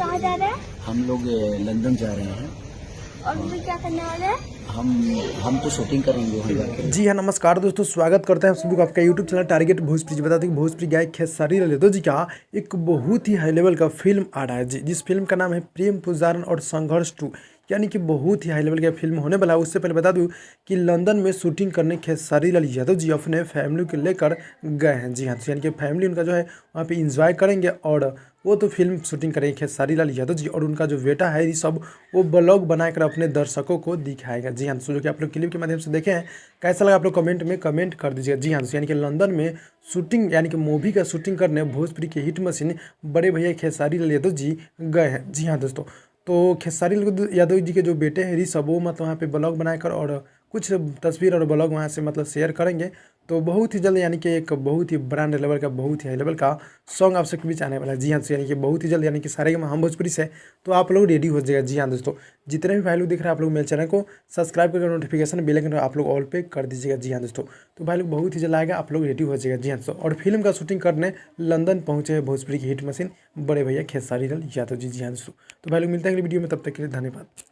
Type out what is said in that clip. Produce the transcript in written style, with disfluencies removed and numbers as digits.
कहाँ जा रहे हैं? हम लोग लंदन जा रहे हैं। और फिर क्या करने वाले हैं? हम तो शूटिंग करेंगे वहाँ जाके। जी हाँ, नमस्कार दोस्तों, स्वागत करते हैं आप सभी को आपका यूट्यूब चैनल टारगेट भोजपुरी। जी बताते हैं कि भोजपुरी गायक खेसारी लाल यादव जी का एक बहुत ही हाई लेवल का फिल्म आ रहा है जी, जिस फिल्म का नाम है प्रेम पुजारन और संघर्ष 2, यानी कि बहुत ही हाई लेवल का फिल्म होने वाला है। उससे पहले बता दूं कि लंदन में शूटिंग करने खेसारी लाल यादव जी अपने फैमिली को लेकर गए हैं। जी हाँ, तो यानी कि फैमिली उनका जो है वहाँ पे इंजॉय करेंगे और वो तो फिल्म शूटिंग करेंगे खेसारी लाल यादव जी, और उनका जो बेटा है ऋषभ वो ब्लॉग बनाकर अपने दर्शकों को दिखाएगा। जी हाँ, तो जो कि आप लोग क्लिप के माध्यम से देखें हैं, कैसा लगा आप लोग कमेंट में कमेंट कर दीजिएगा। जी हाँ, यानी कि लंदन में शूटिंग यानी कि मूवी का शूटिंग करने भोजपुरी के हिट मशीन बड़े भैया खेसारी लाल यादव जी गए हैं। जी हाँ दोस्तों, तो खेसारी लाल यादव जी के जो बेटे हैं ऋषभ वो मतलब वहाँ पे ब्लॉग बनाकर और कुछ तस्वीर और ब्लॉग वहाँ से मतलब शेयर करेंगे। तो बहुत ही जल्द यानी कि एक बहुत ही ब्रांड लेवल का बहुत ही हाई लेवल का सॉन्ग आप सबके बीच आने वाला है। जी हाँ, तो यानी कि बहुत ही जल्द यानी कि सारे हम भोजपुरी से तो आप लोग रेडी हो जाएगा। जी हाँ दोस्तों, जितने भी भाई लोग दिख रहे हैं आप लोग मेरे चैनल को सब्सक्राइब करके नोटिफिकेशन बेल आइकन आप लोग ऑल पे कर दीजिएगा। जी हाँ दोस्तों, तो भाई लोग बहुत ही जल्द आएगा, आप लोग रेडी हो जाएगा। जी हाँ दोस्तों, और फिल्म का शूटिंग करने लंदन पहुंचे हैं भोजपुरी की हिट मशीन बड़े भैया खेसारी लाल यादव जी। जी हाँ दोस्तों, तो भाई लोग मिलते हैं अगली वीडियो में, तब तक के लिए धन्यवाद।